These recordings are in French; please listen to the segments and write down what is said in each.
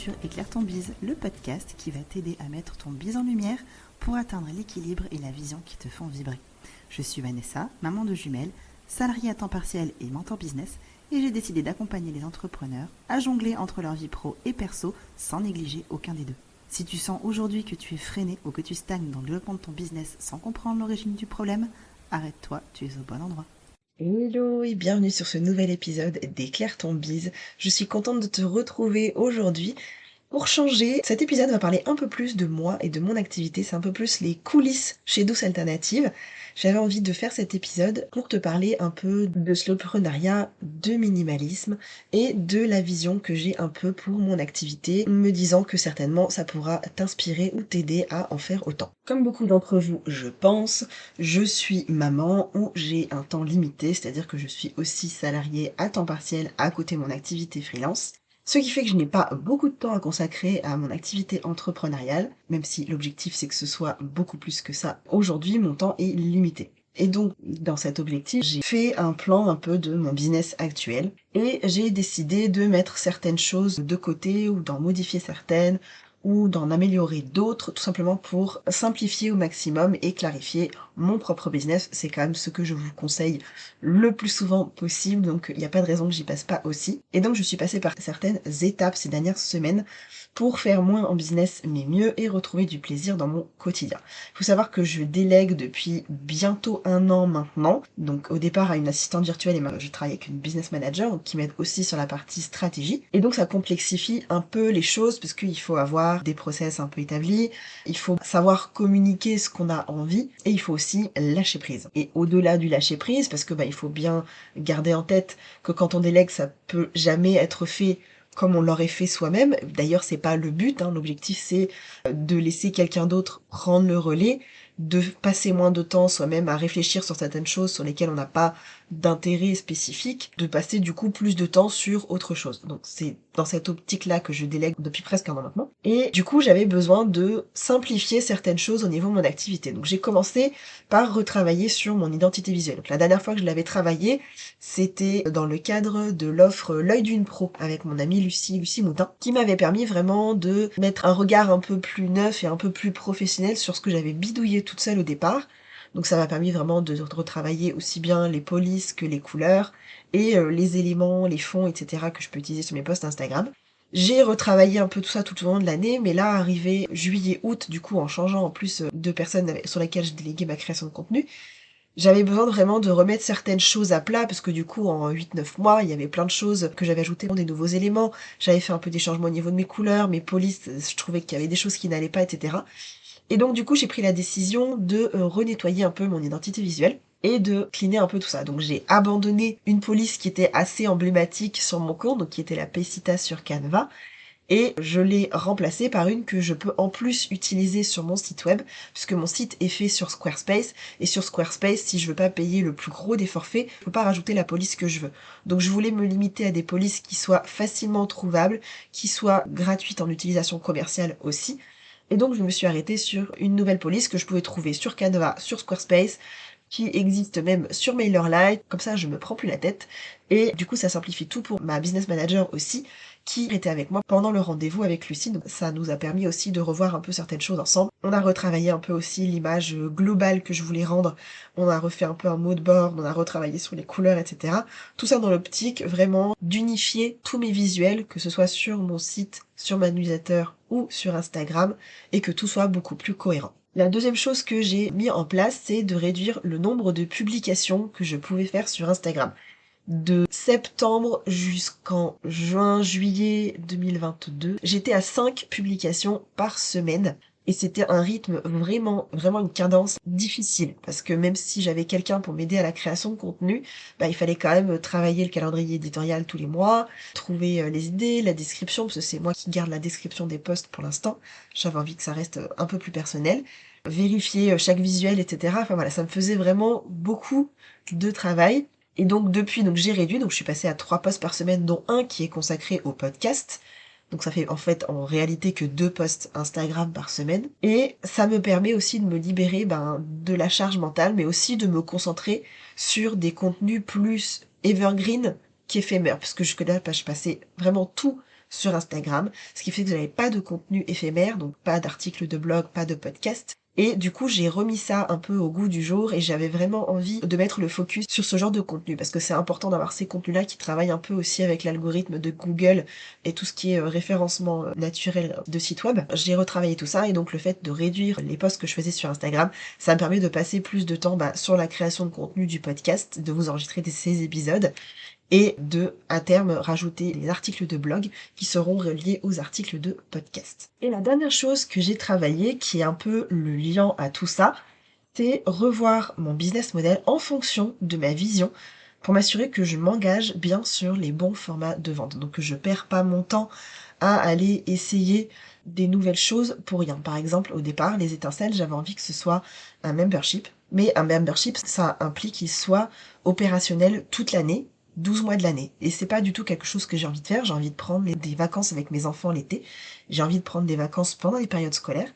sur Éclaire ton bise, le podcast qui va t'aider à mettre ton bise en lumière pour atteindre l'équilibre et la vision qui te font vibrer. Je suis Vanessa, maman de jumelles, salariée à temps partiel et mentor business, et j'ai décidé d'accompagner les entrepreneurs à jongler entre leur vie pro et perso sans négliger aucun des deux. Si tu sens aujourd'hui que tu es freiné ou que tu stagnes dans le développement de ton business sans comprendre l'origine du problème, arrête-toi, tu es au bon endroit. Hello et bienvenue sur ce nouvel épisode d'Éclaire ton bise. Je suis contente de te retrouver aujourd'hui. Pour changer, cet épisode va parler un peu plus de moi et de mon activité, c'est un peu plus les coulisses chez Douce Alternative. J'avais envie de faire cet épisode pour te parler un peu de slowpreneuriat, de minimalisme et de la vision que j'ai un peu pour mon activité, me disant que certainement ça pourra t'inspirer ou t'aider à en faire autant. Comme beaucoup d'entre vous, je pense, je suis maman ou j'ai un temps limité, c'est-à-dire que je suis aussi salariée à temps partiel à côté de mon activité freelance. Ce qui fait que je n'ai pas beaucoup de temps à consacrer à mon activité entrepreneuriale, même si l'objectif c'est que ce soit beaucoup plus que ça. Aujourd'hui, mon temps est limité. Et donc, dans cet objectif, j'ai fait un plan un peu de mon business actuel et j'ai décidé de mettre certaines choses de côté ou d'en modifier certaines ou d'en améliorer d'autres, tout simplement pour simplifier au maximum et clarifier mon propre business. C'est quand même ce que je vous conseille le plus souvent possible, donc il n'y a pas de raison que j'y passe pas aussi. Et donc je suis passée par certaines étapes ces dernières semaines pour faire moins en business mais mieux et retrouver du plaisir dans mon quotidien. Il faut savoir que je délègue depuis bientôt 1 an maintenant, donc au départ à une assistante virtuelle et je travaille avec une business manager qui m'aide aussi sur la partie stratégie. Et donc ça complexifie un peu les choses parce qu'il faut avoir des process un peu établis, il faut savoir communiquer ce qu'on a envie et il faut aussi lâcher prise. Et au-delà du lâcher prise, parce que il faut bien garder en tête que quand on délègue, ça peut jamais être fait comme on l'aurait fait soi-même. D'ailleurs, c'est pas le but, l'objectif c'est de laisser quelqu'un d'autre prendre le relais, de passer moins de temps soi-même à réfléchir sur certaines choses sur lesquelles on n'a pas d'intérêt spécifique, de passer du coup plus de temps sur autre chose. Donc c'est dans cette optique-là que je délègue depuis presque 1 an maintenant. Et du coup, j'avais besoin de simplifier certaines choses au niveau de mon activité. Donc j'ai commencé par retravailler sur mon identité visuelle. Donc la dernière fois que je l'avais travaillé, c'était dans le cadre de l'offre L'œil d'une pro avec mon amie Lucie Moutin, qui m'avait permis vraiment de mettre un regard un peu plus neuf et un peu plus professionnel sur ce que j'avais bidouillé toute seule au départ. Donc ça m'a permis vraiment de retravailler aussi bien les polices que les couleurs et les éléments, les fonds, etc. que je peux utiliser sur mes posts Instagram. J'ai retravaillé un peu tout ça tout au long de l'année, mais là, arrivé juillet-août, du coup, en changeant en plus de personnes sur lesquelles je déléguais ma création de contenu, j'avais besoin vraiment de remettre certaines choses à plat, parce que du coup, en 8-9 mois, il y avait plein de choses que j'avais ajoutées, des nouveaux éléments. J'avais fait un peu des changements au niveau de mes couleurs, mes polices, je trouvais qu'il y avait des choses qui n'allaient pas, etc. Et donc du coup, j'ai pris la décision de renettoyer un peu mon identité visuelle et de cleaner un peu tout ça. Donc j'ai abandonné une police qui était assez emblématique sur mon compte, donc qui était la Pesita sur Canva, et je l'ai remplacée par une que je peux en plus utiliser sur mon site web, puisque mon site est fait sur Squarespace, et sur Squarespace, si je veux pas payer le plus gros des forfaits, je peux pas rajouter la police que je veux. Donc je voulais me limiter à des polices qui soient facilement trouvables, qui soient gratuites en utilisation commerciale aussi, et donc je me suis arrêtée sur une nouvelle police que je pouvais trouver sur Canva, sur Squarespace, qui existe même sur MailerLite, comme ça je me prends plus la tête, et du coup ça simplifie tout pour ma business manager aussi, qui était avec moi pendant le rendez-vous avec Lucie. Donc ça nous a permis aussi de revoir un peu certaines choses ensemble. On a retravaillé un peu aussi l'image globale que je voulais rendre, on a refait un peu un mood board, on a retravaillé sur les couleurs, etc. Tout ça dans l'optique vraiment d'unifier tous mes visuels, que ce soit sur mon site, sur ma newsletter ou sur Instagram, et que tout soit beaucoup plus cohérent. La deuxième chose que j'ai mis en place, c'est de réduire le nombre de publications que je pouvais faire sur Instagram. De septembre jusqu'en juillet 2022, j'étais à 5 publications par semaine. Et c'était un rythme vraiment une cadence difficile. Parce que même si j'avais quelqu'un pour m'aider à la création de contenu, il fallait quand même travailler le calendrier éditorial tous les mois, trouver les idées, la description, parce que c'est moi qui garde la description des posts pour l'instant. J'avais envie que ça reste un peu plus personnel. Vérifier chaque visuel, etc. Enfin voilà, ça me faisait vraiment beaucoup de travail. Et donc depuis, j'ai réduit, donc je suis passée à 3 posts par semaine, dont un qui est consacré au podcast. Donc ça fait en fait en réalité que 2 posts Instagram par semaine. Et ça me permet aussi de me libérer de la charge mentale, mais aussi de me concentrer sur des contenus plus evergreen qu'éphémères. Parce que jusque-là, je passais vraiment tout sur Instagram, ce qui fait que j'avais pas de contenu éphémère, donc pas d'articles de blog, pas de podcast. Et du coup, j'ai remis ça un peu au goût du jour et j'avais vraiment envie de mettre le focus sur ce genre de contenu parce que c'est important d'avoir ces contenus-là qui travaillent un peu aussi avec l'algorithme de Google et tout ce qui est référencement naturel de site web. J'ai retravaillé tout ça et donc le fait de réduire les posts que je faisais sur Instagram, ça me permet de passer plus de temps sur la création de contenu du podcast, de vous enregistrer ces épisodes et de, à terme, rajouter les articles de blog qui seront reliés aux articles de podcast. Et la dernière chose que j'ai travaillé, qui est un peu le lien à tout ça, c'est revoir mon business model en fonction de ma vision pour m'assurer que je m'engage bien sur les bons formats de vente. Donc que je perds pas mon temps à aller essayer des nouvelles choses pour rien. Par exemple, au départ, les étincelles, j'avais envie que ce soit un membership. Mais un membership, ça implique qu'il soit opérationnel toute l'année, 12 mois de l'année. Et c'est pas du tout quelque chose que j'ai envie de faire. J'ai envie de prendre des vacances avec mes enfants l'été. J'ai envie de prendre des vacances pendant les périodes scolaires.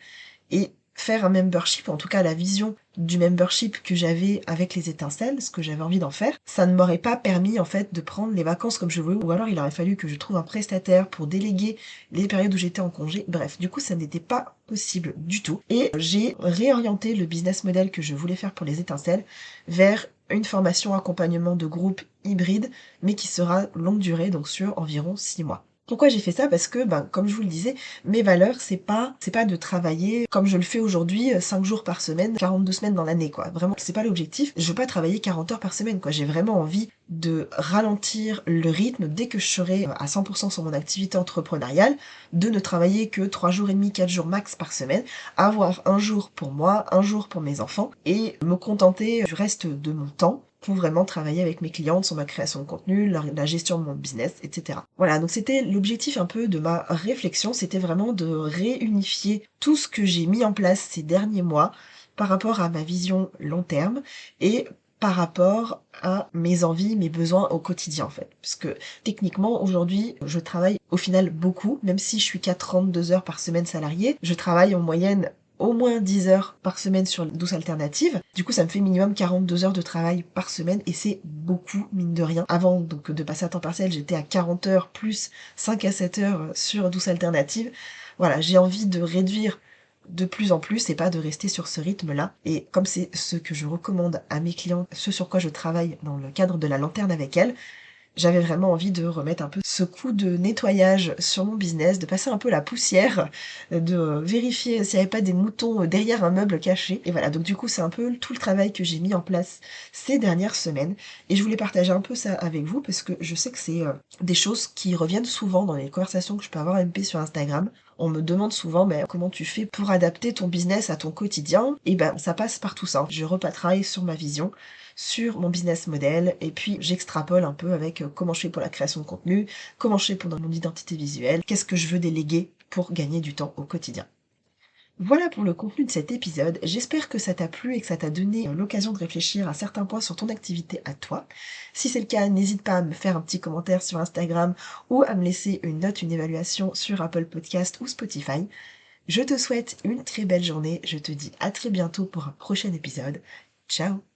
Et faire un membership, en tout cas la vision du membership que j'avais avec les étincelles, ce que j'avais envie d'en faire, ça ne m'aurait pas permis en fait de prendre les vacances comme je voulais, ou alors il aurait fallu que je trouve un prestataire pour déléguer les périodes où j'étais en congé. Bref, du coup ça n'était pas possible du tout. Et j'ai réorienté le business model que je voulais faire pour les étincelles vers une formation accompagnement de groupe hybride, mais qui sera longue durée, donc sur environ 6 mois. Pourquoi j'ai fait ça? Parce que, comme je vous le disais, mes valeurs, c'est pas de travailler comme je le fais aujourd'hui, 5 jours par semaine, 42 semaines dans l'année, quoi. Vraiment, c'est pas l'objectif. Je veux pas travailler 40 heures par semaine, quoi. J'ai vraiment envie de ralentir le rythme dès que je serai à 100% sur mon activité entrepreneuriale, de ne travailler que 3 jours et demi, 4 jours max par semaine, avoir un jour pour moi, un jour pour mes enfants, et me contenter du reste de mon temps pour vraiment travailler avec mes clientes sur ma création de contenu, la gestion de mon business, etc. Voilà, donc c'était l'objectif un peu de ma réflexion, c'était vraiment de réunifier tout ce que j'ai mis en place ces derniers mois par rapport à ma vision long terme et par rapport à mes envies, mes besoins au quotidien en fait. Parce que techniquement aujourd'hui, je travaille au final beaucoup, même si je suis qu'à 32 heures par semaine salariée, je travaille en moyenne au moins 10 heures par semaine sur Douce Alternative. Du coup, ça me fait minimum 42 heures de travail par semaine et c'est beaucoup, mine de rien. Avant donc de passer à temps partiel, j'étais à 40 heures plus 5 à 7 heures sur Douce Alternative. Voilà, j'ai envie de réduire de plus en plus et pas de rester sur ce rythme-là. Et comme c'est ce que je recommande à mes clients, ce sur quoi je travaille dans le cadre de la lanterne avec elles, j'avais vraiment envie de remettre un peu ce coup de nettoyage sur mon business, de passer un peu la poussière, de vérifier s'il n'y avait pas des moutons derrière un meuble caché. Et voilà, donc du coup c'est un peu tout le travail que j'ai mis en place ces dernières semaines. Et je voulais partager un peu ça avec vous parce que je sais que c'est des choses qui reviennent souvent dans les conversations que je peux avoir MP sur Instagram. On me demande souvent comment tu fais pour adapter ton business à ton quotidien. Et ça passe par tout ça. Je repatraille sur ma vision, sur mon business model et puis j'extrapole un peu avec comment je fais pour la création de contenu, comment je fais pour mon identité visuelle, qu'est-ce que je veux déléguer pour gagner du temps au quotidien. Voilà pour le contenu de cet épisode, j'espère que ça t'a plu et que ça t'a donné l'occasion de réfléchir à certains points sur ton activité à toi. Si c'est le cas, n'hésite pas à me faire un petit commentaire sur Instagram ou à me laisser une note, une évaluation sur Apple Podcast ou Spotify. Je te souhaite une très belle journée, je te dis à très bientôt pour un prochain épisode. Ciao!